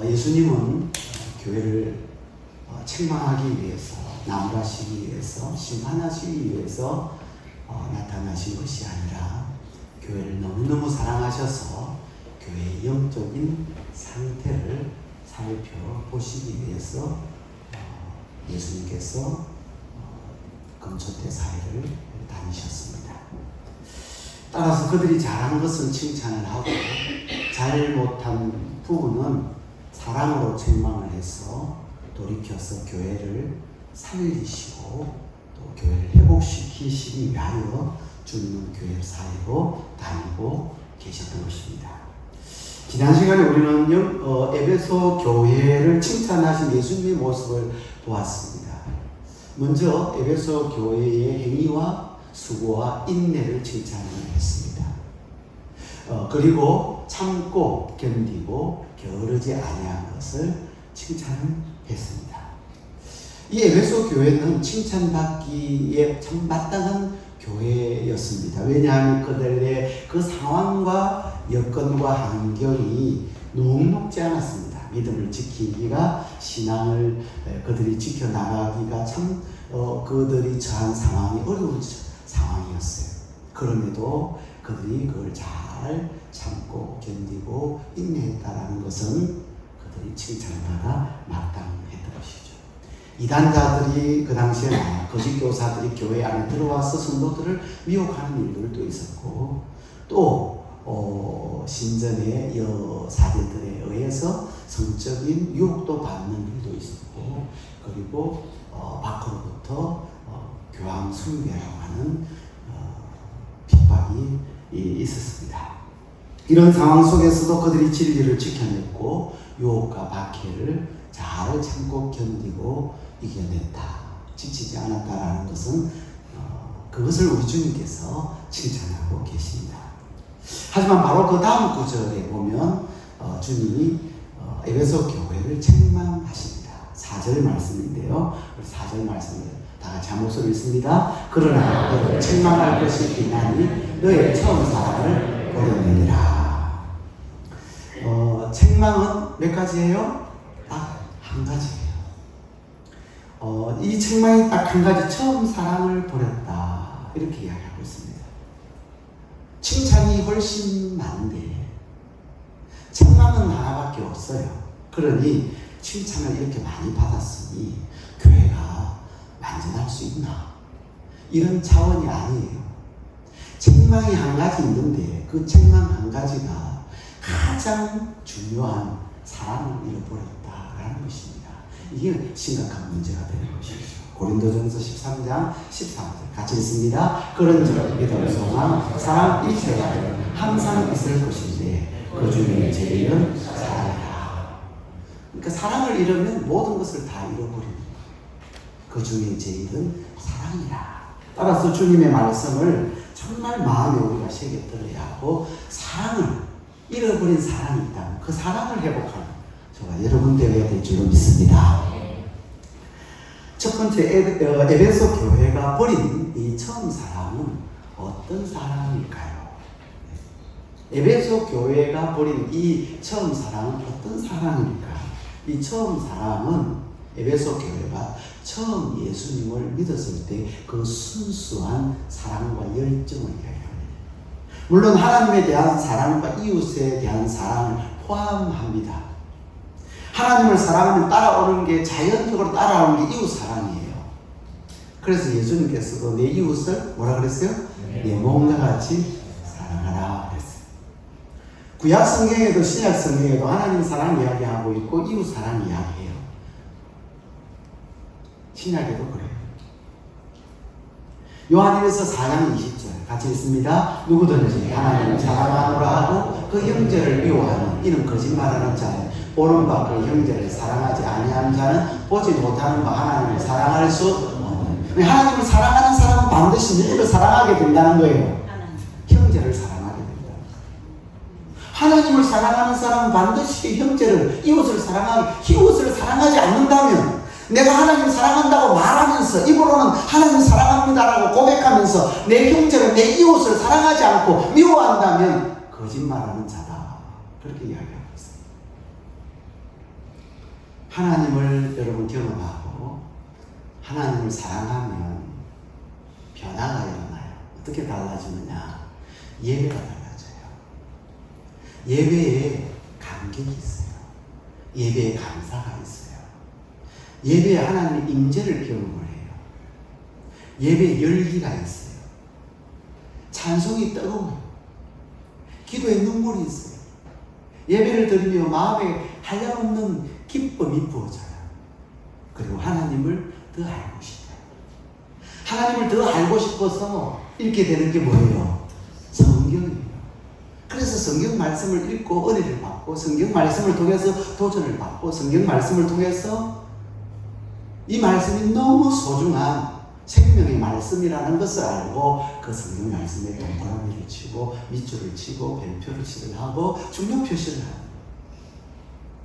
예수님은 교회를 책망하기 위해서, 나무라시기 위해서, 심판하시기 위해서 나타나신 것이 아니라 교회를 너무너무 사랑하셔서 교회의 영적인 상태를 살펴보시기 위해서 예수님께서 금초대 사회를 다니셨습니다. 따라서 그들이 잘한 것은 칭찬을 하고 잘못한 부분은 사랑으로 책망을 해서 돌이켜서 교회를 살리시고 또 교회를 회복시키시기 위하여 주님은 교회 사회로 다니고 계셨던 것입니다. 지난 시간에 우리는 에베소 교회를 칭찬하신 예수님의 모습을 보았습니다. 먼저 에베소 교회의 행위와 수고와 인내를 칭찬을 했습니다. 그리고 참고 견디고 게으르지 아니한 것을 칭찬을 했습니다. 이 에베소 교회는 칭찬받기에 참 마땅한 교회였습니다. 왜냐하면 그들의 그 상황과 여건과 환경이 녹록지 않았습니다. 믿음을 지키기가, 신앙을 그들이 지켜나가기가 참 그들이 처한 상황이 어려운 상황이었어요. 그럼에도 그들이 그걸 잘 참고 견디고 인내했다라는 것은 그들이 칭찬받아 마땅했던 것이죠. 이단자들이 그 당시에 거짓 교사들이 교회 안에 들어와서 성도들을 미혹하는 일들도 있었고, 또 신전의 여사제들에 의해서 성적인 유혹도 받는 일도 있었고, 그리고 밖으로부터 교황 숭배라고 하는 핍박이 있었습니다. 이런 상황 속에서도 그들이 진리를 지켜냈고 유혹과 박해를 잘 참고 견디고 이겨냈다, 지치지 않았다라는 것은 그것을 우리 주님께서 칭찬하고 계십니다. 하지만 바로 그 다음 구절에 보면 주님이 에베소 교회를 책망하십니다. 4절 말씀인데요. 4절 말씀을 다 같이 한 목소리 읽습니다. 그러나 너를 책망할 것이 있나니 너의 처음 사랑을 버렸느니라. 책망은 몇 가지예요? 딱 한 가지예요. 이 책망이 딱 한 가지, 처음 사랑을 버렸다, 이렇게 이야기하고 있습니다. 칭찬이 훨씬 많은데 책망은 하나밖에 없어요. 그러니 칭찬을 이렇게 많이 받았으니 교회가 완전할 수 있나, 이런 차원이 아니에요. 책망이 한 가지 있는데 그 책망 한 가지가 가장 중요한 사랑을 잃어버렸다라는 것입니다. 이게 심각한 문제가 되는 것이죠. 고린도전서 13장 13절 같이 읽습니다. 그런즉 믿음, 소망, 사랑 이 세 가지는 항상 있을 것인데 그 중에 제일은 사랑이라. 그러니까 사랑을 잃으면 모든 것을 다 잃어버립니다. 그 중에 제일은 사랑이라. 따라서 주님의 말씀을 정말 마음에 우리가 새겨들어야 하고, 사랑을 잃어버린 사랑이 있다면 그 사랑을 회복하는 저와 여러분 되어야 될 줄로 믿습니다. 첫 번째, 에베소 교회가 버린 이 처음 사랑은 어떤 사랑일까요? 에베소 교회가 버린 이 처음 사랑은 어떤 사랑일까? 이 처음 사랑은 에베소 교회가 처음 예수님을 믿었을 때 그 순수한 사랑과 열정을 이야기합니다. 물론 하나님에 대한 사랑과 이웃에 대한 사랑을 포함합니다. 하나님을 사랑하면 따라오는 게, 자연적으로 따라오는 게 이웃 사랑이에요. 그래서 예수님께서도 내 이웃을 뭐라 그랬어요? 내 몸과 같이 사랑하라 그랬어요. 구약 성경에도 신약 성경에도 하나님 사랑 이야기하고 있고 이웃 사랑 이야기해요. 신약에도 그래요. 요한일서 4장 20절 같이 읽습니다. 누구든지 하나님을 사랑하노라 하고 그 형제를 미워하는 이는 거짓말하는 자는 보는 바 그 형제를 사랑하지 아니하는 자는 보지 못하는 바 하나님을 사랑할 수 없는. 하나님을 사랑하는 사람은 반드시 누구를 사랑하게 된다는 거예요. 형제를 사랑하게 된다. 하나님을 사랑하는 사람은 반드시 형제를, 이웃을 사랑하지 않는다면, 내가 하나님 사랑한다고 말하면서 입으로는 하나님 사랑합니다라고 고백하면서 내 형제를, 내 이웃을 사랑하지 않고 미워한다면 거짓말하는 자다, 그렇게 이야기하고 있어요. 하나님을 여러분 경험하고 하나님을 사랑하면 변화가 일어나요. 어떻게 달라지느냐? 예배가 달라져요. 예배에 감격이 있어요. 예배에 감사가 있어요. 예배에 하나님의 임재를 경험을 해요. 예배에 열기가 있어요. 찬송이 뜨거워요. 기도에 눈물이 있어요. 예배를 드리며 마음에 한량없는 기쁨이 부어져요. 그리고 하나님을 더 알고 싶어요. 하나님을 더 알고 싶어서 읽게 되는 게 뭐예요? 성경이에요. 그래서 성경 말씀을 읽고 은혜를 받고 성경 말씀을 통해서 도전을 받고 성경 말씀을 통해서 이 말씀이 너무 소중한 생명의 말씀이라는 것을 알고 그 성경 말씀에 동그라미를 치고 밑줄을 치고 별표를 하고 중요 표시를 합니다.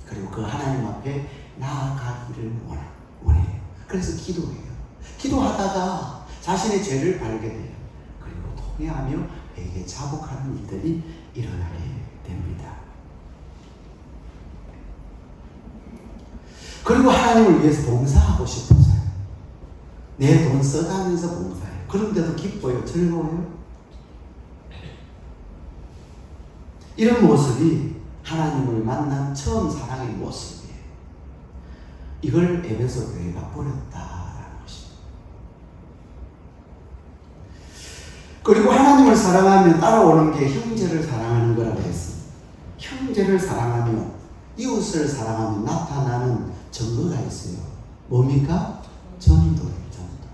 그리고 그 하나님 앞에 나아가기를 원해요. 그래서 기도해요. 기도하다가 자신의 죄를 발견 해요. 그리고 통회하며 회개 자복하는 일들이 일어나게 됩니다. 그리고 하나님을 위해서 봉사하고 싶어서요. 내 돈 써가면서 봉사해요. 그런데도 기뻐요. 즐거워요. 이런 모습이 하나님을 만난 처음 사랑의 모습이에요. 이걸 에베소 교회가 버렸다라는 것입니다. 그리고 하나님을 사랑하면 따라오는 게 형제를 사랑하는 거라고 했습니다. 형제를 사랑하면 이웃을 사랑하면 나타나는 증거가 있어요. 뭡니까? 전도예요. 전도.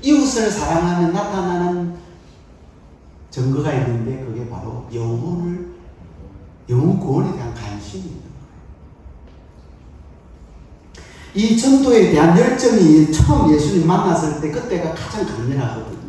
이웃을 사랑하면 나타나는 증거가 있는데 그게 바로 영혼 구원에 대한 관심이 있는 거예요. 이 전도에 대한 열정이 처음 예수님 만났을 때 그때가 가장 강렬하거든요.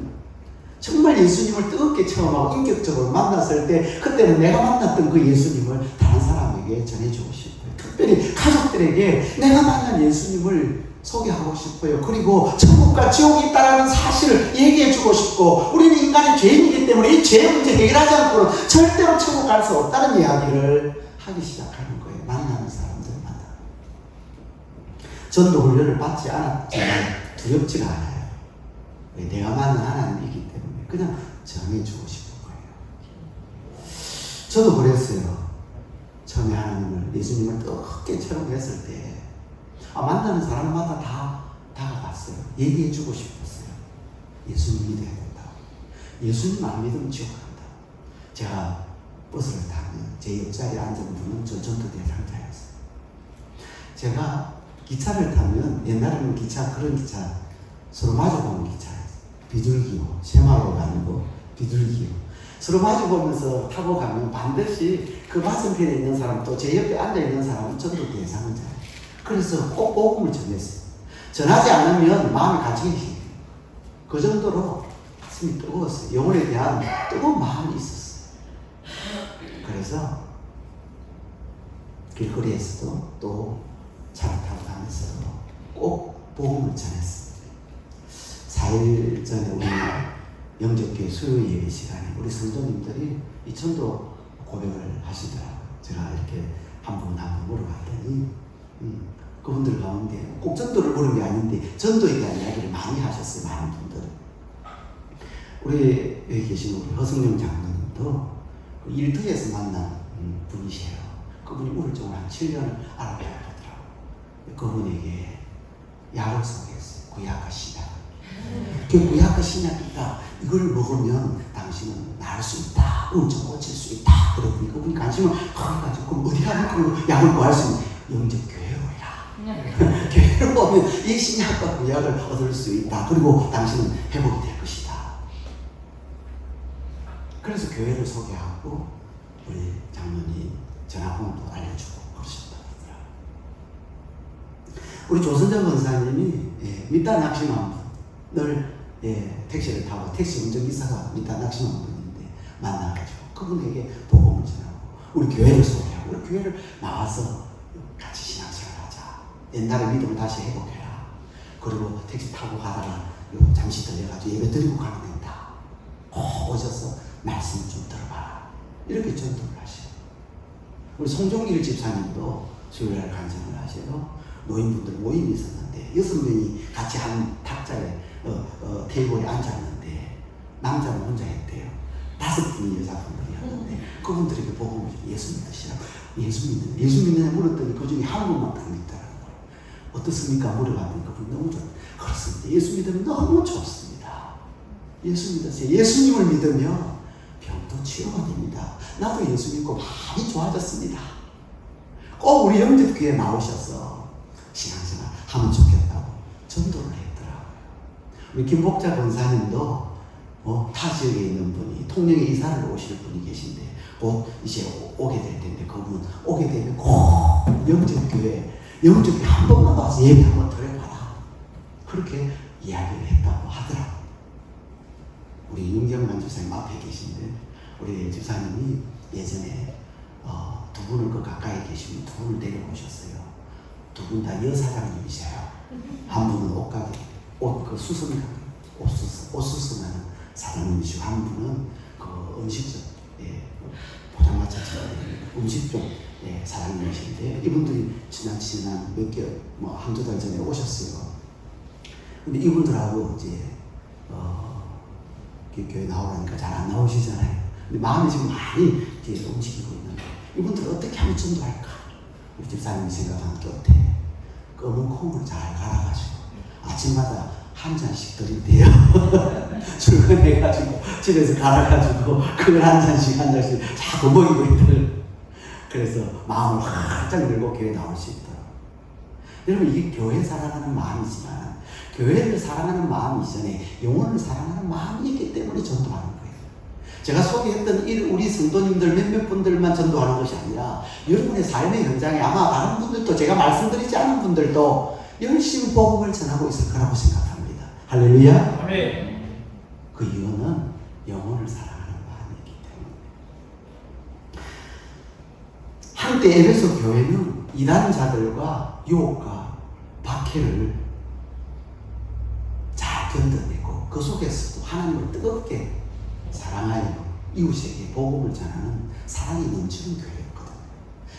정말 예수님을 뜨겁게 체험하고 인격적으로 만났을 때 그때는 내가 만났던 그 예수님을 다른 사람에게 전해주고 싶어요. 특별히 가족들에게 내가 만난 예수님을 소개하고 싶어요. 그리고 천국과 지옥이 있다는 사실을 얘기해주고 싶고 우리는 인간이 죄인이기 때문에 이 죄 문제 해결하지 않고는 절대로 천국 갈 수 없다는 이야기를 하기 시작하는 거예요. 만나는 사람들마다. 전도 훈련을 받지 않았지만 두렵지가 않아요. 내가 만난 하나님이기 때문에 그냥 정해주고 싶은 거예요. 저도 그랬어요. 처음에 하나님을 예수님을 뜨겁게 체험했을 때 만나는 사람마다 다 다가갔어요. 얘기해주고 싶었어요. 예수님이 돼야 된다. 예수님 안 믿으면 지옥 간다. 제가 버스를 타면 제 옆자리에 앉은 분은 저 전도 대상자였어요. 제가 기차를 타면 옛날에는 그런 기차 서로 마주보는 기차였어요. 비둘기요. 새마을로 가는 거 비둘기요. 서로 마주보면서 타고 가면 반드시 그 맞은편에 있는 사람 또 제 옆에 앉아있는 사람은 전도 대상자예요. 그래서 꼭 복음을 전했어요. 전하지 않으면 마음이 갇히기 힘들어요. 그 정도로 가슴이 뜨거웠어요. 영혼에 대한 뜨거운 마음이 있었어요. 그래서 길거리에서도 또 차를 타고 다니면서도 꼭 복음을 전했어요. 4일 전에 우리 영접교회 수요 예배 시간에 우리 성도님들이 이 전도 고백을 하시더라고요. 제가 이렇게 한 분 물어봤더니 그분들 가운데 꼭 전도를 물은 게 아닌데 전도에 대한 이야기를 많이 하셨어요. 많은 분들은. 우리 여기 계신 우리 허성룡 장로님도 그 일터에서 만난 분이세요. 그분이 우울증을 한 7년을 앓아야 하더라고요. 그분에게 약을 소개했어요. 구약과 신약. 그 구약과 신약이 있다. 이걸 먹으면 당신은 나을 수 있다. 우울증 고칠 수 있다. 그러더니 그분이 관심을 가지고 그럼 어디 가면 그 약을 구할 수 있는 영접교회로 오라. 교회로 오면 이 신약과 구약을 얻을 수 있다. 그리고 당신은 회복이 될 것이다. 그래서 교회를 소개하고 우리 장로님 전화번호도 알려주고 그러셨더라고요. 우리 조선정 권사님이 밑단 낙심한 분을 택시를 타고 택시 운전기사가 밑단 낙심한 분인데 만나가지고 그분에게 복음을 전하고 우리 교회를 소개하고 우리 교회를 나와서 같이 신앙생활 하자. 옛날의 믿음을 다시 회복해라. 그리고 택시 타고 가다가 잠시 들려가지고 예배 드리고 가면 된다. 꼭 오셔서 말씀을 좀 들어봐라. 이렇게 전도를 하셔요. 우리 송종길 집사님도 수요일날 간증을 하셔요. 노인분들 모임이 있었는데 6명이 같이 한 탁자에 테이블에 앉았는데 남자는 혼자 했대요. 5분이 여자분들이었는데 그분들에게 보고 예수 믿으시라고 예수 믿느냐 물었더니 그 중에 한 분만 딱 믿더라고요. 어떻습니까? 물어봤더니 그분이 너무 그렇습니다. 예수 믿으면 너무 좋습니다. 예수 믿으세요. 예수님을 믿으면 병도 치유가 됩니다. 나도 예수 믿고 많이 좋아졌습니다. 꼭 우리 영접교회에 나오셔서 신앙생활 하면 좋겠다고 전도를 했더라고요. 우리 김복자 권사님도 타 지역에 있는 분이 통영에 이사를 오실 분이 계신데 곧 이제 오게 될 텐데 그분 오게 되면 꼭 영접교회 한 번만 와서 예배 한번 드려봐라. 그렇게 이야기를 했다고 하더라고요. 우리 윤경만 집사님 앞에 계신데 우리 집사님이 예전에 두 분을 그 가까이 계시면 두 분을 데려오셨어요. 두 분 다 여사장님이셔요. 한 분은 옷가게 옷 수선하는 사장님이시고 한 분은 그 음식점 포장마차 음식점 사장님이신데 이분들이 지난 몇 개월 한두 달 전에 오셨어요. 근데 이분들하고 이제 교회 나오라니까 잘 안 나오시잖아요. 근데 마음이 지금 많이 이제 움직이고 있는데 이분들 어떻게 하면 전도할까? 우리 집사님이 생각하는 게 어때? 검은 콩을 잘 갈아가지고 아침마다 한 잔씩 드린대요. 출근해가지고 집에서 갈아가지고 그걸 한 잔씩 자꾸 먹이고 있더라고요. 그래서 마음을 활짝 열고 교회 나올 수 있도록. 여러분 이게 교회 사랑하는 마음이지만 교회를 사랑하는 마음 이전에 영혼을 사랑하는 마음이 있기 때문에 전도하는 거예요. 제가 소개했던 우리 성도님들 몇몇 분들만 전도하는 것이 아니라 여러분의 삶의 현장에 아마 다른 분들도 제가 말씀드리지 않은 분들도 열심히 복음을 전하고 있을 거라고 생각합니다. 할렐루야. 아멘. 그 이유는 영혼을 사랑하는 마음이기 때문에. 한때 에베소 교회는 이단자들과 유혹과 박해를 잘 견뎌내고 그 속에서도 하나님을 뜨겁게 사랑하여 이웃에게 복음을 전하는 사랑이 넘치는 교회였거든요.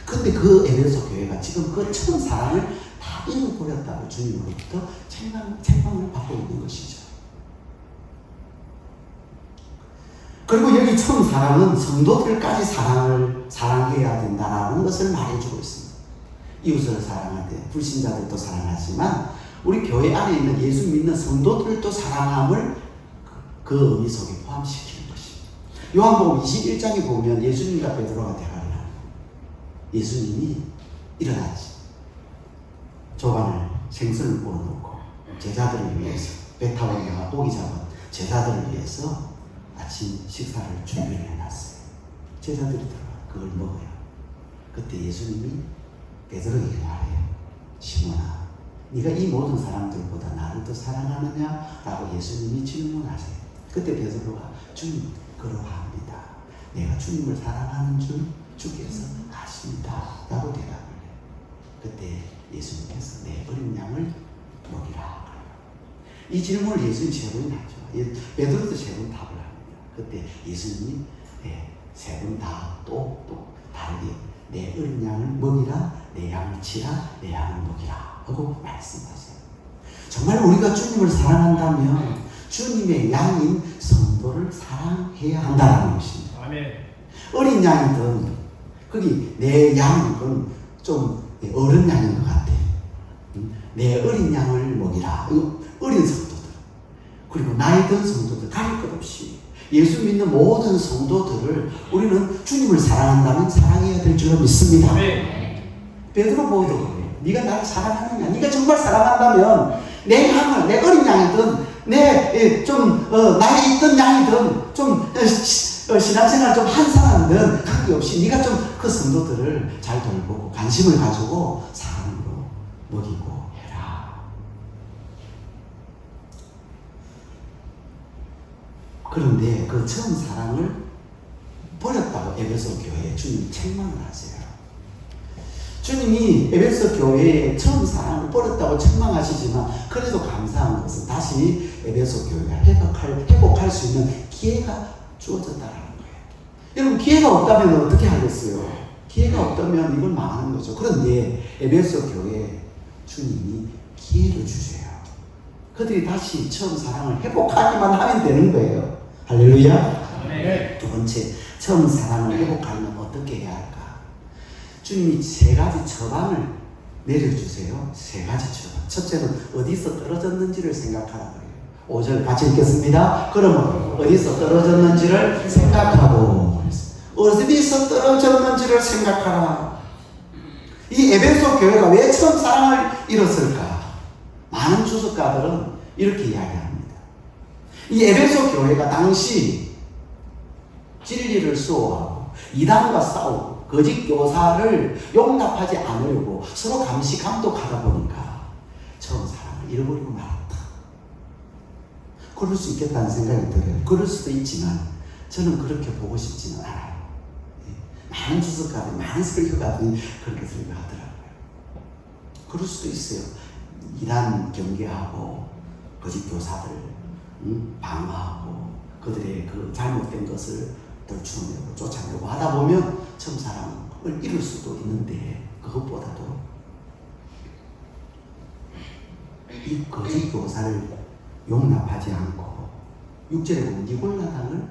근데 그 에베소 교회가 지금 그 처음 사랑을 다 잃어버렸다고 주님으로부터 책망을 받고 있는 것이죠. 그리고 여기 처음 사랑은 성도들까지 사랑해야 된다는 것을 말해주고 있습니다. 이웃을 사랑할 때 불신자들도 사랑하지만 우리 교회 안에 있는 예수 믿는 성도들도 사랑함을 그 의미 속에 포함시키는 것입니다. 요한복음 21장에 보면 예수님과 베드로가 대화를 합니다. 예수님이 일어나지 조반을 생선을 구워놓고 제자들을 위해서 배 타고 나가 고기 잡은 제자들을 위해서 아침 식사를 준비를 해놨어요. 제자들이 들어가 그걸 먹어요. 그때 예수님이 베드로에게 말해요. 시몬아, 네가 이 모든 사람들보다 나를 더 사랑하느냐? 라고 예수님이 질문하세요. 그때 베드로가 주님 그러합니다. 내가 주님을 사랑하는 줄 주께서 아십니다. 라고 대답을 해요. 그때 예수님께서 내 어린 양을 먹이라. 이 질문을 예수님 세 번이나 하죠. 베드로도 세 번 답을 합니다. 그때 예수님이 세 번 다 또 다르게 내 어린 양을 먹이라, 내 양을 치라, 내 양을 먹이라 하고 말씀하세요. 정말 우리가 주님을 사랑한다면 주님의 양인 성도를 사랑해야 한다는 것입니다. 아멘. 어린 양이든 거기 내 양은 좀 어른 양인 것 같아. 내 어린 양을 먹이라. 어린 성도들 그리고 나이 든 성도들 가릴 것 없이 예수 믿는 모든 성도들을 우리는 주님을 사랑한다면 사랑해야 될 줄로 믿습니다. 아멘. 베드로 보도 그래요. 네가 나를 사랑하느냐? 네가 정말 사랑한다면 내 양을 내 어린 양이든 내 좀 나이 있던 양이든 좀 신앙생활 좀 한 사람이든 관계없이 네가 좀 그 성도들을 잘 돌보고 관심을 가지고 사랑으로 먹이고 해라. 그런데 그 처음 사랑을 버렸다고 에베소 교회에 주님이 책망을 하세요. 주님이 에베소 교회에 처음 사랑을 버렸다고 책망하시지만 그래도 감사한 것은 다시 에베소 교회가 회복할 수 있는 기회가 주어졌다는 거예요. 여러분 기회가 없다면 어떻게 하겠어요? 기회가 없다면 이건 망하는 거죠. 그런데 에베소 교회에 주님이 기회를 주세요. 그들이 다시 처음 사랑을 회복하기만 하면 되는 거예요. 할렐루야. 네. 두 번째, 처음 사랑을 회복하려면 어떻게 해야 할까? 주님이 세 가지 처방을 내려주세요. 세 가지 처방. 첫째는 어디서 떨어졌는지를 생각하라 그래요. 5절 같이 읽겠습니다. 그러면 어디서 떨어졌는지를 생각하고, 어디서 떨어졌는지를 생각하라. 이 에베소 교회가 왜 처음 사랑을 잃었을까? 많은 주석가들은 이렇게 이야기합니다. 이 에베소 교회가 당시 진리를 수호하고 이단과 싸우고 거짓 교사를 용납하지 않으려고 서로 감시 감독하다 보니까 처음 사랑을 잃어버리고 말았다. 그럴 수 있겠다는 생각이 들어요. 그럴 수도 있지만 저는 그렇게 보고 싶지는 않아요. 많은 주석가들, 많은 설교가들이 그렇게 설교하더라고요. 그럴 수도 있어요. 이단 경계하고 거짓 교사들 방어하고 그들의 그 잘못된 것을 들추어내고 쫓아내고 하다 보면 처음 사랑을 잃을 수도 있는데, 그것보다도 이 거짓 교사를 용납하지 않고 6절에 보면 니골라당을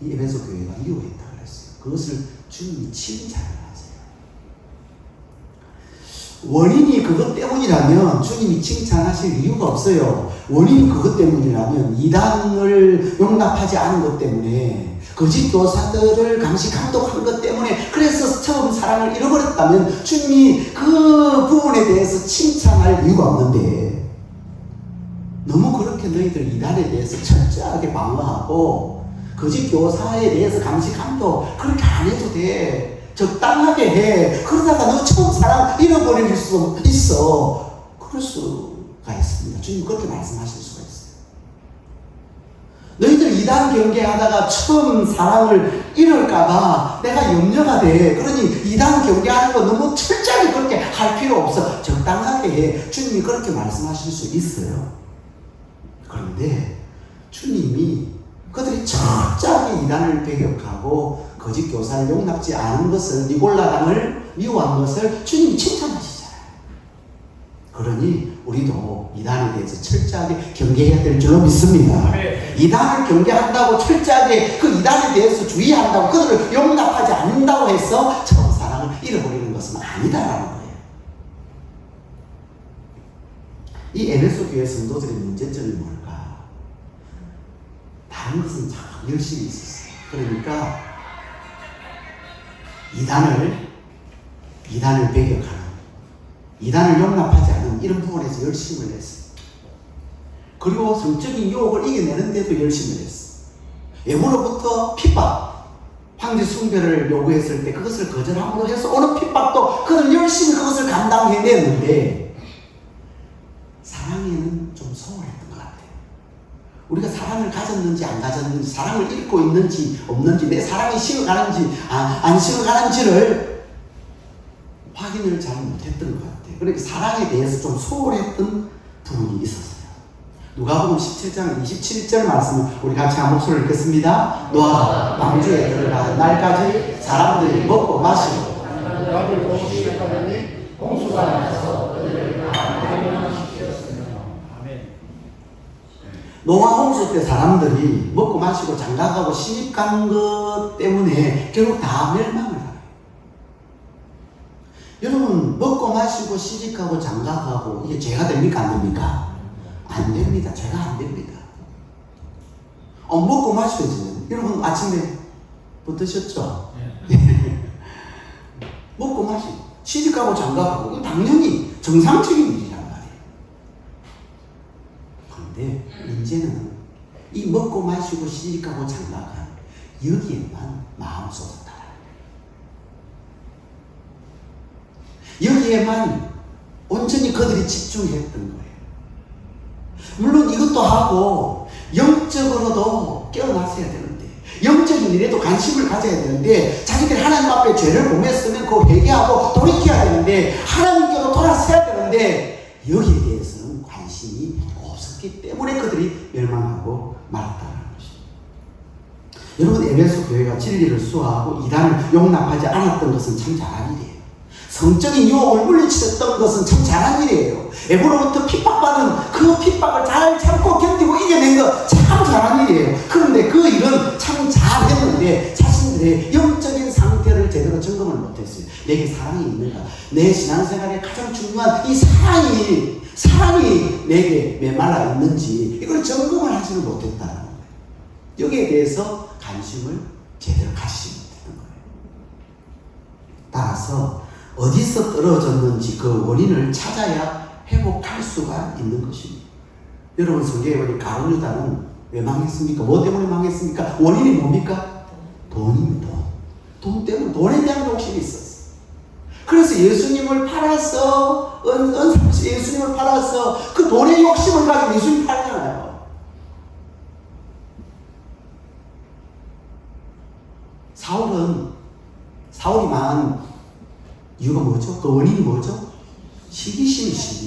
이 에베소 교회가 미워했다 그랬어요. 그것을 주님이 칭찬을 하세요. 원인이 그것 때문이라면 주님이 칭찬하실 이유가 없어요. 원인이 그것 때문이라면 이단을 용납하지 않은 것 때문에 거짓 교사들을 감시 감독한 것 때문에 그래서 처음 사랑을 잃어버렸다면 주님이 그 부분에 대해서 칭찬할 이유가 없는데, 너무 그렇게 너희들 이단에 대해서 철저하게 방어하고 거짓 교사에 대해서 감시 감독 그렇게 안 해도 돼. 적당하게 해. 그러다가 너 처음 사랑 잃어버릴 수 있어. 그럴 수가 있습니다. 주님 그렇게 말씀하실 수가 있어요. 너희들 이단 경계하다가 처음 사랑을 잃을까봐 내가 염려가 돼. 그러니 이단 경계하는 거 너무 철저하게 그렇게 할 필요 없어. 적당하게 해. 주님이 그렇게 말씀하실 수 있어요. 그런데 주님이 그들이 철저하게 이단을 배격하고 거짓 교사를 용납지 않은 것을, 니골라당을 미워한 것을 주님이 칭찬하시잖아요. 그러니 우리도 이단에 대해서 철저하게 경계해야 될 줄로 믿습니다. 이단을 경계한다고 철저하게 그 이단에 대해서 주의한다고 그들을 용납하지 않는다고 해서 처음 사랑을 잃어버리는 것은 아니다라는 거예요. 이 에베소 교회 성도들의 문제점이 뭘까? 다른 것은 참 열심히 있었어요. 그러니까 이단을 배격하는, 이단을 용납하지 않는 이런 부분에서 열심을 했어요. 그리고 성적인 유혹을 이겨내는데도 열심을 했어요. 외모로부터 핍박, 황제 숭배를 요구했을 때 그것을 거절함으로 해서 오는 핍박도 그들 열심히 그것을 감당해냈는데 사랑에는 좀 소홀했던 것 같아요. 우리가 사랑을 가졌는지 안 가졌는지, 사랑을 잃고 있는지 없는지, 내 사랑이 식어가는지 안 식어가는지를 확인을 잘 못했던 것 같아요. 그러니까 사랑에 대해서 좀 소홀했던 부분이 있었어요. 누가복음 17장 27절 말씀을 우리 같이 한 목소리를 읽겠습니다. 노아가 방주에 들어가는 날까지 사람들이 먹고 마시고 나를 보고 시작하더니 홍수가 나서 그들을 다 노아 홍수 때 사람들이 먹고 마시고 장가가고 시집 간 것 때문에 결국 다 멸망을 하요. 여러분, 먹고 마시고 시집 가고 장가가고 이게 죄가 됩니까? 안 됩니까? 안 됩니다. 죄가 안 됩니다. 먹고 마시고, 여러분 아침에 뭐 드셨죠? 먹고 마시고 시집 가고 장가가고 이거 당연히 정상적인 일이란 말이에요. 그런데 문제는 이 먹고 마시고 시집 가고 장가간 여기에만 마음 쏟았다. 여기에만 온전히 그들이 집중했던 거예요. 물론 이것도 하고 영적으로도 깨어났어야 되는데, 영적인 일에도 관심을 가져야 되는데, 자기들이 하나님 앞에 죄를 범했으면 그거 회개하고 돌이켜야 되는데, 하나님께로 돌아서야 되는데 여기에 대해서는 관심이 없었기 때문에 그들이 멸망하고 말았다는 것입니다. 여러분, 에베소 교회가 진리를 수호하고 이단을 용납하지 않았던 것은 참 잘한 일이에요. 성적인 유혹을 물리쳤던 것은 참 잘한 일이에요. 애고로부터 핍박받은 그 핍박을 잘 참고 견디고 이겨낸 거 참 잘한 일이에요. 그런데 그 일은 참 잘했는데 자신들의 영적인 상태를 제대로 점검을 못했어요. 내게 사랑이 있는가? 내 신앙생활에 가장 중요한 이 사랑이 내게 메말라 있는지 이걸 점검을 하지는 못했다는 거예요. 여기에 대해서 관심을 제대로 가지지 못했던 거예요. 따라서 어디서 떨어졌는지 그 원인을 찾아야 회복할 수가 있는 것입니다. 여러분 성경에 보니 가룟 유다는 왜 망했습니까? 뭐 때문에 망했습니까? 원인이 뭡니까? 돈입니다. 돈 때문에 돈에 대한 욕심이 있었어요. 그래서 예수님을 팔아서 예수님을 팔아서 그 돈의 욕심을 가지고 예수님 팔잖아요. 사울이 망한 이유가 뭐죠? 그 원인이 뭐죠? 시기심이.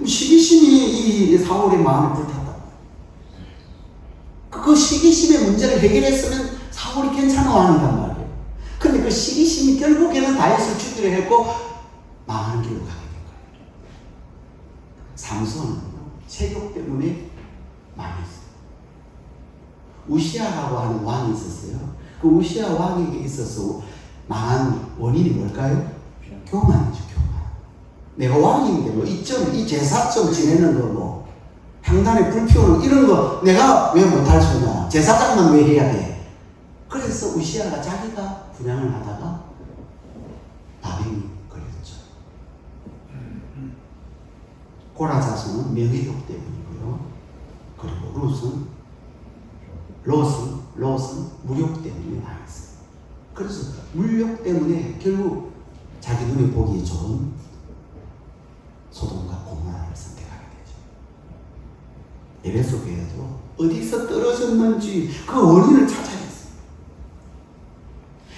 시기심이 이 사울의 마음을 불탔다. 그 시기심의 문제를 해결했으면 사울이 괜찮아한단 말이에요. 그런데 그 시기심이 결국에는 다윗을 죽이려 했고 망하는 길로 가게 된 거예요. 삼손은 체격 때문에 망했어요. 우시아라고 하는 왕이 있었어요. 그 우시아 왕에게 있어서 망한 원인이 뭘까요? 교만이죠, 교만. 내가 왕인데 이 제사점 지내는 거 향단에 불 피우는 이런 거 내가 왜 못할 수 있냐? 제사장만 왜 해야 돼? 그래서 우시아가 자기가 분양을 하다가 나병이 걸렸죠. 고라 자손은 명예욕 때문이고요. 그리고 롯은 무욕 때문에 망했어요. 그래서 물욕 때문에 결국 자기 눈에 보기 좋은 소돔과 고모라를 선택하게 되죠. 에베소 교회도 어디서 떨어졌는지 그 원인을 찾아냈어요.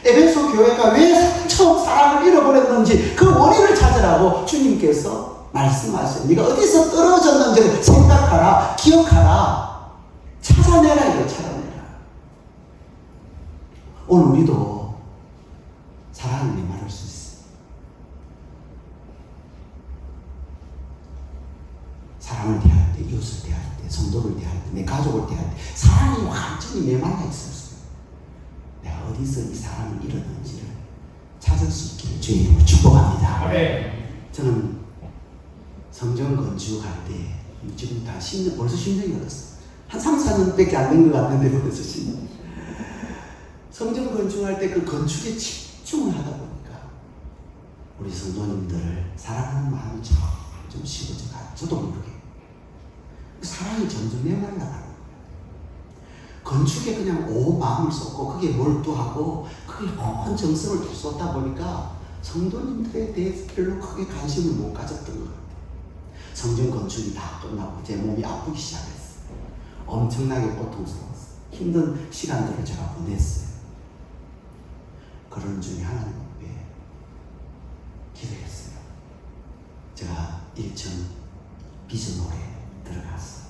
에베소 교회가 왜 처음 사랑을 잃어버렸는지 그 원인을 찾으라고 주님께서 말씀하세요. 네가 어디서 떨어졌는지를 생각하라, 기억하라, 찾아내라 이거 찾아내라. 오늘 우리도 사랑을 메말할 수 있어요. 사람을 대할 때, 이웃을 대할 때, 성도를 대할 때, 내 가족을 대할 때 사랑이 완전히 메말라 있었어요. 내가 어디서 이 사랑을 잃었는지를 찾을 수 있기를 주의 이름으로 축복합니다. 저는 성전 건축할 때 지금 다 10년, 벌써 10년이 흘렀어요. 한 3, 4년밖에 안 된 것 같은데 벌써 10년. 성전 건축할 때 그 건축에 집중을 하다 보니까 우리 성도님들을 사랑하는 마음이 좀 식어져 가요. 저도 모르게. 사랑이 점점 메말라가는 거예요. 건축에 그냥 온 마음을 쏟고 그게 몰두하고 그게 온 정성을 쏟다 보니까 성도님들에 대해서 별로 크게 관심을 못 가졌던 것 같아요. 성전 건축이 다 끝나고 제 몸이 아프기 시작했어요. 엄청나게 고통스러웠어요. 힘든 시간들을 제가 보냈어요. 그런 중에 하나님 앞에 기도했어요. 제가 1층 비전홀에 들어가서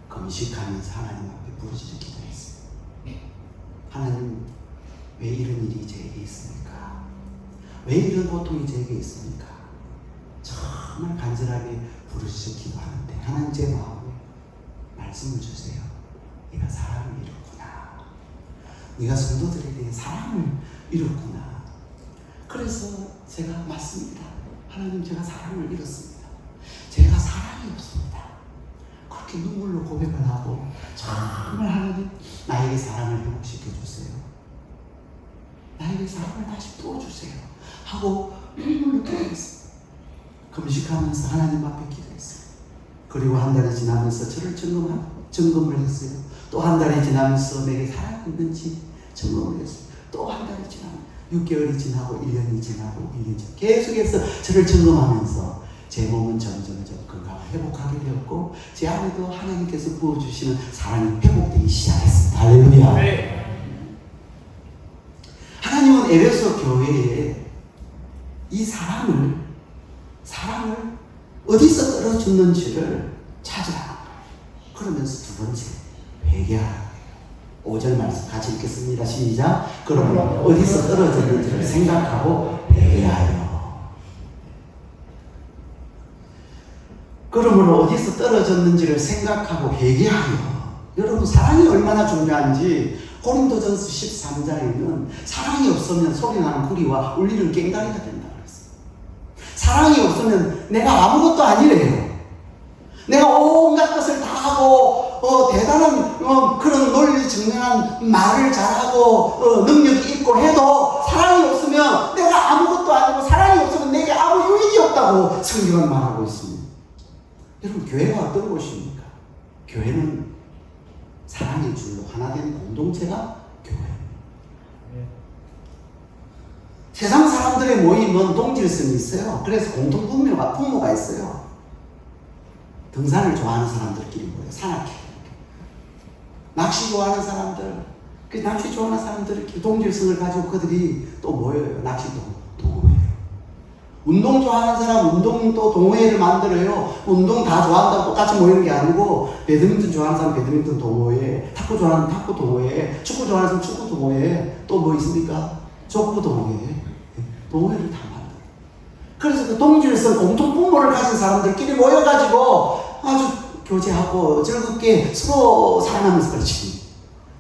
금식하면서 하나님 앞에 부르짖어 기도했어요. 하나님, 왜 이런 일이 제게 있습니까? 왜 이런 고통이 제게 있습니까? 정말 간절하게 부르짖어 기도하는데 하나님 제 마음에 말씀을 주세요. 네가 사랑을 잃었구나. 네가 성도들에 대해 사랑을 잃었구나. 그래서 제가 맞습니다. 하나님, 제가 사랑을 잃었습니다. 제가 사랑이 없습니다. 그렇게 눈물로 고백을 하고 정말 하나님, 나에게 사랑을 회복시켜 주세요. 나에게 사랑을 다시 부어주세요. 하고 눈물로 기도했어요. 금식하면서 하나님 앞에 기도했어요. 그리고 한 달이 지나면서 저를 점검을 했어요. 또 한 달이 지나면서 내게 사랑이 있는지 점검을 했어요. 또 한 달이 지나면 6개월이 지나고 1년이 지나고 1년이 지나고 계속해서 저를 점검하면서 제 몸은 점점 건강을 회복하게 되었고 제 안에도 하나님께서 부어주시는 사랑이 회복되기 시작했습니다. 할렐루야. 네. 하나님은 에베소 교회에 이 사랑을 어디서 떨어졌는지를 찾으라. 그러면서 두 번째 회개하라. 5절 말씀 같이 읽겠습니다. 시작. 그러므로 어디서 떨어졌는지를 생각하고 회개하여. 그러므로 어디서 떨어졌는지를 생각하고 회개하여. 여러분, 사랑이 얼마나 중요한지 고린도전서 13장에는 사랑이 없으면 소리나는 구리와 울리는 꽹과리가 된다 그랬어요. 사랑이 없으면 내가 아무것도 아니래요. 내가 온갖 것을 다 하고 대단한 그런 논리 증명한 말을 잘하고 능력이 있고 해도 사랑이 없으면 내가 아무것도 아니고 사랑이 없으면 내게 아무 유익이 없다고 성경은 말하고 있습니다. 여러분, 교회가 어떤 곳입니까? 교회는 사랑의 줄로 하나 된 공동체가 교회입니다. 세상 사람들의 모임은 동질성이 있어요. 그래서 공통 분모가 있어요. 등산을 좋아하는 사람들끼리 모여요. 산악회. 낚시 좋아하는 사람들, 그 낚시 좋아하는 사람들끼리 동질성을 가지고 그들이 또 모여요. 낚시 동호회. 운동 좋아하는 사람 운동도 동호회를 만들어요. 운동 다 좋아한다고 똑같이 모이는 게 아니고 배드민턴 좋아하는 사람 배드민턴 동호회, 탁구 좋아하는 탁구 동호회, 축구 좋아하는 사람 축구 동호회, 또 뭐 있습니까? 족구 동호회. 동호회를 다 만들어요. 그래서 그 동질성 공통 분모를 가진 사람들끼리 모여가지고 아주 교제하고 즐겁게 서로 사랑하면서 그렇지.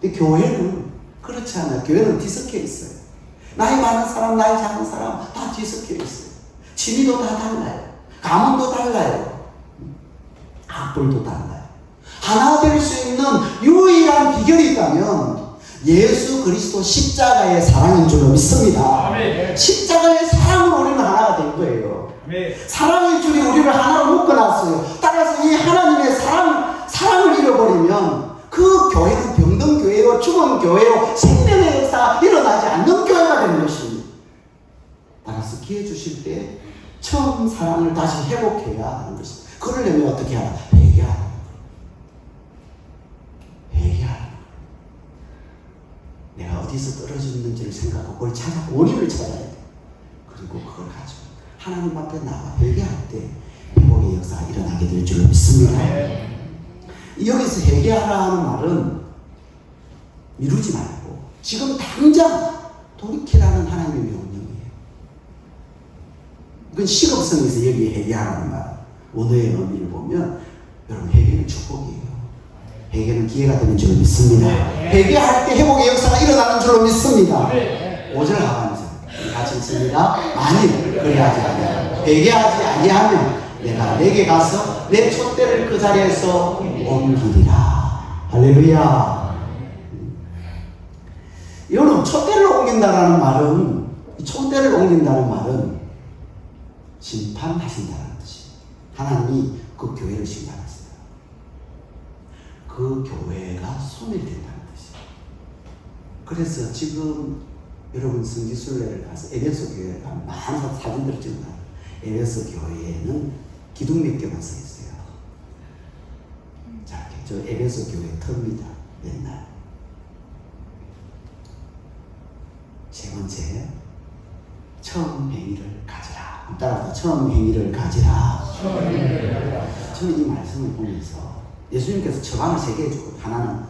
근데 교회는 그렇지 않아요. 교회는 뒤섞여 있어요. 나이 많은 사람, 나이 작은 사람 다 뒤섞여 있어요. 취미도 다 달라요. 가문도 달라요. 학벌도 달라요. 하나 될 수 있는 유일한 비결이 있다면 예수 그리스도 십자가의 사랑인 줄로 믿습니다. 아멘. 십자가의 사랑으로 우리는 하나가 된 거예요. 아멘. 사랑의 줄이 우리를 하나로 묶어놨어요. 따라서 이 하나님의 사랑을 잃어버리면 그 교회는 병든 교회요, 죽은 교회요, 생명의 역사가 일어나지 않는 교회가 되는 것입니다. 따라서 기회 주실 때 처음 사랑을 다시 회복해야 하는 것입니다. 그러려면 어떻게 하라? 회개하라. 회개하라. 내가 어디서 떨어졌는지를 생각하고 그걸 원인을 찾아야 돼. 그리고 그걸 가지고 하나님 앞에 나가 회개할 때 회복의 역사가 일어나게 될 줄로 믿습니다. 여기서 회개하라 하는 말은 미루지 말고 지금 당장 돌이키라는 하나님의 명령이에요. 이건 시급성에서 여기에 회개하라는 말, 원어의 의미를 보면 여러분, 회개는 축복이에요. 회개는 기회가 되는 줄로 믿습니다. 회개할 때 회복의 역사가 일어나는 줄로 믿습니다. 5절 하반절 같이 읽습니다. 만일 그리하지 아니하면, 회개하지 아니하면 내가 내게 가서 내 촛대를 그 자리에서 옮기리라. 할렐루야. 여러분, 촛대를 옮긴다라는 말은, 촛대를 옮긴다는 말은 심판하신다는 뜻이에요. 하나님이 그 교회를 심판하세요. 그 교회가 소멸된다는 뜻이에요. 그래서 지금 여러분 성지순례를 가서 에베소 교회가 많은 사진들을 찍어놔요. 에베소 교회에는 기둥 몇 개만 서 있어요. 자, 저 에베소 교회 터입니다. 옛날. 세 번째, 처음 행위를 가지라. 따라서 처음 행위를 가지라. 저는 이 말씀을 보면서 예수님께서 처방을 3개 해주고, 하나는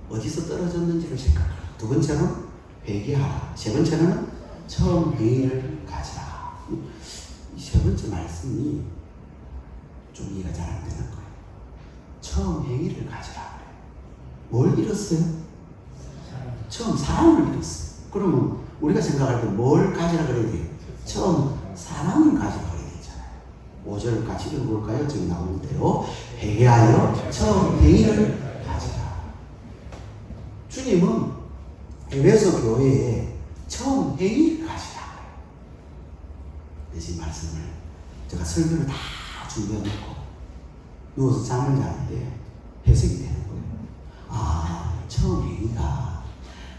어디서 떨어졌는지를 생각하라. 두 번째는 회개하라. 세 번째는 처음 행위를 가지라. 이 세 번째 말씀이 좀 이해가 잘 안 되는 거예요. 처음 행위를 가지라. 뭘 잃었어요? 처음 사랑을 잃었어요. 그러면 우리가 생각할 때 뭘 가지라 그래야 돼요? 처음 사랑을 가지라 그래야 되잖아요. 5절 같이 읽어볼까요? 지금 나오는 대로 회개하여 처음 행위를 가지라. 주님은 에베소 교회에 처음 행위를 가지라. 그래서 이 말씀을 제가 설교를 다 준비해놓고 누워서 잠을 자는데 해석이 되는 거예요. 아, 처음 행위가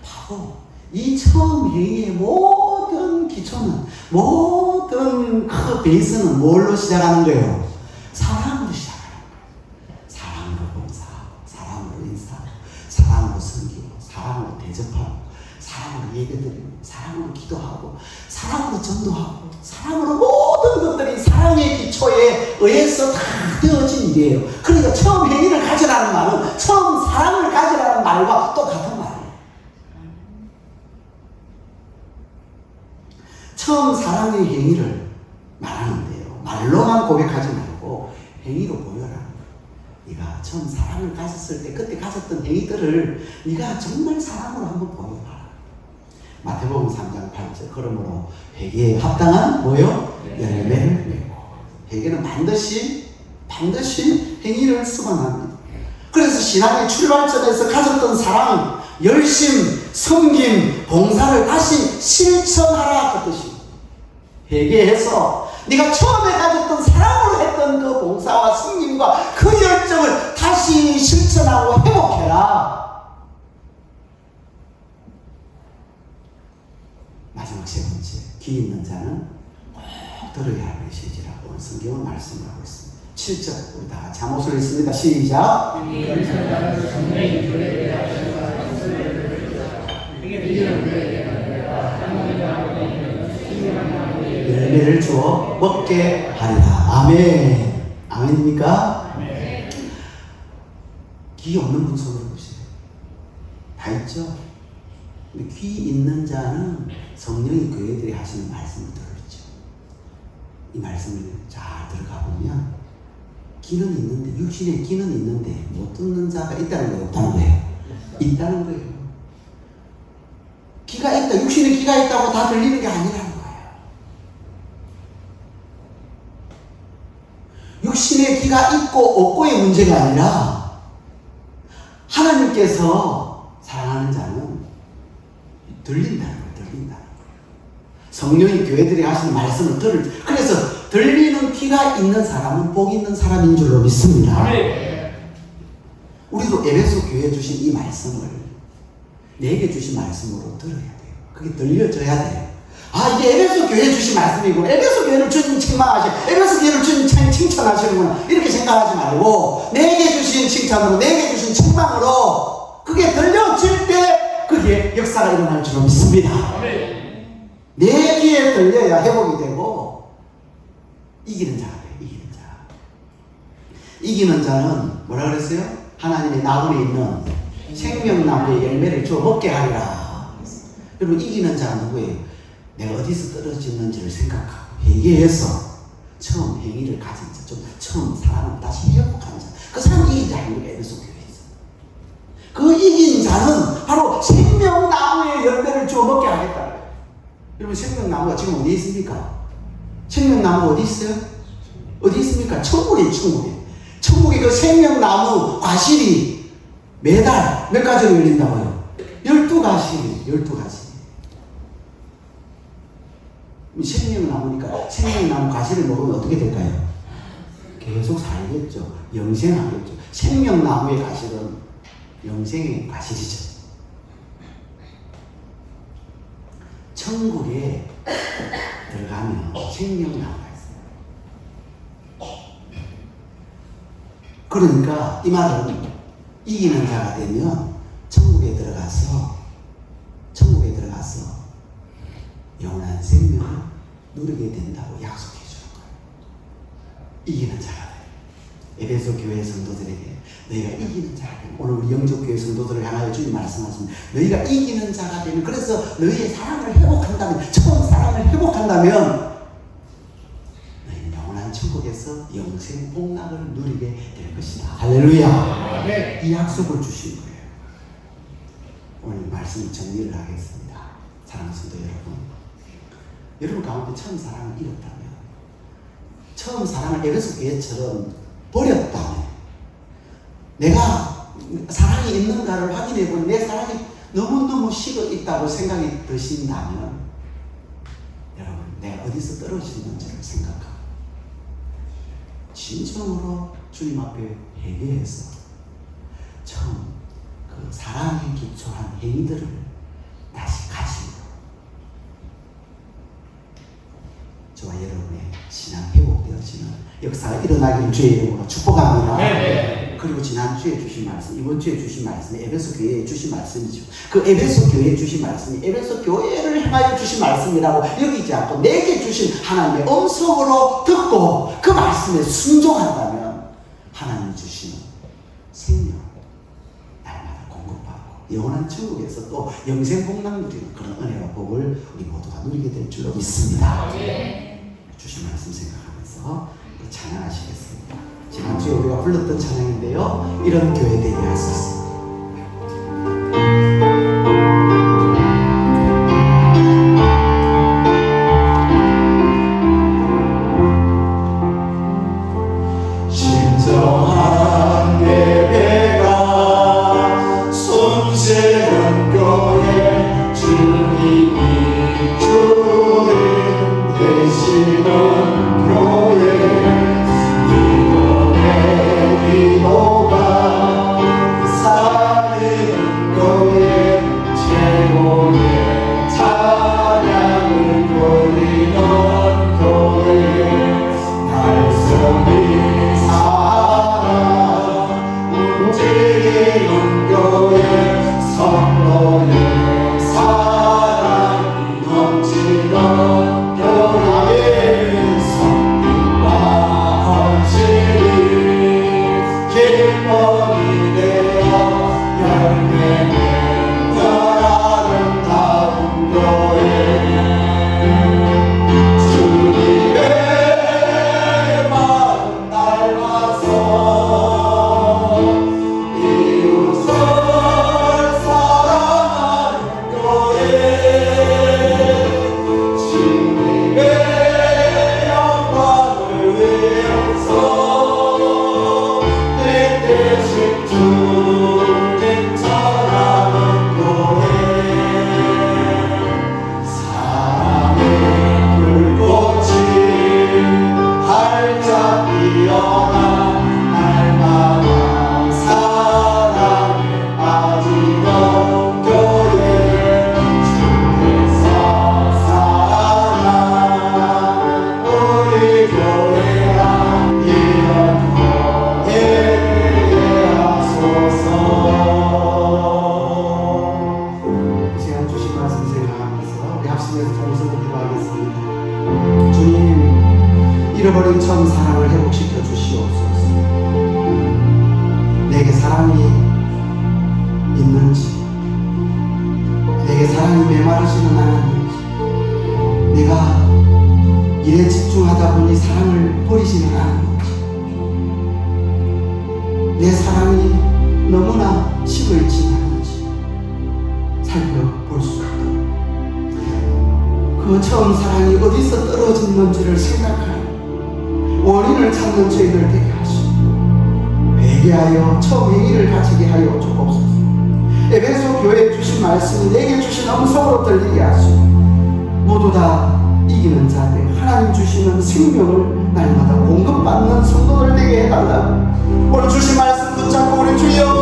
바로 이 처음 행위의 모든 기초는, 모든 그 베이스는 뭘로 시작하는 거예요? 사랑으로 시작하는 거예요. 사랑으로 봉사하고, 사랑으로 인사하고, 사랑으로 섬기고, 사랑으로 대접하고, 사랑으로 예배드리고, 사랑으로 기도하고, 사랑으로 전도하고, 사랑으로 모든 것들이 사랑의 기초에 의해서 다 되어진 일이에요. 그러니까 처음 행위를 가지라는 말은 처음 사랑을 가지라는 말과 똑같은 말이에요. 처음 사랑의 행위를 말하는데요. 말로만 고백하지 말고 행위로 보여라. 네가 처음 사랑을 가졌을 때 그때 가졌던 행위들을 네가 정말 사랑으로 한번 보여봐라. 마태복음 3장 8절 그러므로 회개에 합당한 뭐요? 열매를 맺고. 회개는 반드시 행위를 수반합니다. 그래서 신앙의 출발점에서 가졌던 사랑, 열심, 섬김, 봉사를 다시 실천하라 그 뜻입니다. 회개해서 네가 처음에 가졌던 사랑으로 했던 그 봉사와 섬김과 그 열정을 다시 실천하고 회복해라. 마지막 세 번째, 귀 있는 자는 꼭 들어야 할 메시지라고 성경은 말씀을 하고 있습니다. 7절 우리 다 같이 한 목소리 읽습니다. 시작. 열매를 주어 먹게 하리라. 아멘. 아멘입니까? 아멘. 귀 없는 분 손을 보세요. 다 있죠? 근데 귀 있는 자는 성령이 교회들이 하시는 말씀을 들었죠. 이 말씀을 잘 들어가 보면 귀는 있는데, 육신에 귀는 있는데 못 듣는 자가 있다는 거예요? 없다는 거예요? 있다는 거예요. 귀가 있다, 육신에 귀가 있다고 다 들리는 게 아니라는 거예요. 육신에 귀가 있고 없고의 문제가 아니라 하나님께서 사랑하는 자는 들린다는 거예요. 들린다는 거예요. 성령이 교회들이 하시는 말씀을 그래서 들리는 귀가 있는 사람은 복 있는 사람인 줄로 믿습니다. 우리도 에베소 교회에 주신 이 말씀을 내게 주신 말씀으로 들어야 돼요. 그게 들려져야 돼요. 아, 이게 에베소 교회에 주신 말씀이구나. 에베소 교회를 주님 책망하시고 에베소 교회를 주님 칭찬하시는구나. 이렇게 생각하지 말고 내게 주신 칭찬으로, 내게 주신 책망으로 그게 들려질 때 그게 역사가 일어날 줄로 믿습니다. 내 귀에 들려야 회복이 되고 이기는 자가 돼요. 이기는 자. 이기는 자는 뭐라 그랬어요? 하나님의 나무에 있는 생명나무의 열매를 주어 먹게 하리라. 여러분, 이기는 자는 누구예요? 내가 어디서 떨어졌는지를 생각하고 회개해서 처음 행위를 가진 자, 좀 처음 사람을 다시 회복하는 자. 그 사람이 이긴 자입니다. 에베소 교회에서. 그 이긴 자는 바로 생명나무의 열매를 주어 먹게 하겠다. 여러분, 생명나무가 지금 어디 있습니까? 생명나무 어디 있어요? 어디 있습니까? 천국에, 천국에. 천국에 그 생명나무 과실이 매달 몇 가지로 열린다고요? 12가지. 12가지. 생명나무니까 생명나무 과실을 먹으면 어떻게 될까요? 계속 살겠죠. 영생하겠죠. 생명나무의 과실은 영생의 과실이죠. 천국에 들어가면 생명나무가 있어요. 그러니까 이 말은 이기는 자가 되면 천국에 들어가서 영원한 생명을 누리게 된다고 약속해 주는 거예요. 이기는 자가 돼요. 에베소 교회 성도들에게 너희가 이기는 자가 되면, 오늘 우리 영적교회 성도들을 향하여 주님 말씀하십니다. 너희가 이기는 자가 되면, 그래서 너희의 사랑을 회복한다면, 처음 사랑을 회복한다면 너희는 영원한 천국에서 영생 복락을 누리게 될 것이다. 할렐루야. 네. 이 약속을 주신 거예요. 오늘 말씀 정리를 하겠습니다. 사랑하는 성도 여러분 가운데 처음 사랑을 잃었다면, 처음 사랑을 에베소 교회처럼 버렸다면, 내가 사랑이 있는가를 확인해보니 내 사랑이 너무너무 식어 있다고 생각이 드신다면, 여러분, 내가 어디서 떨어지는지를 생각하고 진정으로 주님 앞에 회개해서 처음 그 사랑에 기초한 행위들을 다시 가지고 저와 여러분의 신앙 회복되어지는 역사가 일어나기를 주의 이름으로 축복합니다. 네. 그리고 지난주에 주신 말씀, 이번 주에 주신 말씀이 에베소 교회에 주신 말씀이죠. 그 에베소 교회에 주신 말씀이 에베소 교회를 향하여 주신 말씀이라고 여기지 않고 내게 주신 하나님의 음성으로 듣고 그 말씀에 순종한다면 하나님이 주시는 생명 날마다 공급받고 영원한 천국에서 또 영생 복락 누리는 그런 은혜와 복을 우리 모두가 누리게 될 줄로 믿습니다. 주신 말씀 생각하면서 찬양하시겠습니다. 지난주에 우리가 불렀던 찬양인데요, 이런 교회 되게 하소서. 진정한 예배가 손세운 교회, 주님이 주님 되시는 교회, 믿음의 기도가 살리는 교회, 최고의 찬양을 돌리는 교회, 달성이 움직이는 교회, 성도의 사랑이 넘치는 교회, 성품과 헌신이 기쁨이 되어 열매 맺는 아름다운 교회, 주님의 마음 닮아서 이웃을 사랑하는 교회, 주님의 영광을 위해서 내 대신 주님 전하는 교회, 사랑의 불꽃이 활짝 피어나 날마다 사랑에 빠지는 교회, 주께서 사랑하는 우리 교회가 이런 교회되게 하소서. 이 시간 주신 말씀 생각하면서 우리 합심해서 통성을 기도하겠습니다. 주님, 잃어버린 처음 사랑을 회복시켜 주시옵소서. 내게 사랑이 있는지, 내게 사랑이 메마르지는 않았는지, 내가 일에 집중하다 보니 사랑을 버리지는 않았는지, 내 사랑이 너무나 식어있지는 않은지 살펴볼 수 있도록, 그 처음 사랑이 어디서 떨어졌는지를 생각하는 원인을 찾는 저희들 되게 하시고, 회개하여 처음 행위를 가지게 하여 주옵소서. 에베소 교회에 주신 말씀이 내게 주신 음성으로 들리게 하시고, 모두 다 이기는 자들, 하나님 주시는 생명을 날마다 공급받는 성도들 되게 해달라고, 오늘 주신 말씀 붙잡고 우리 주여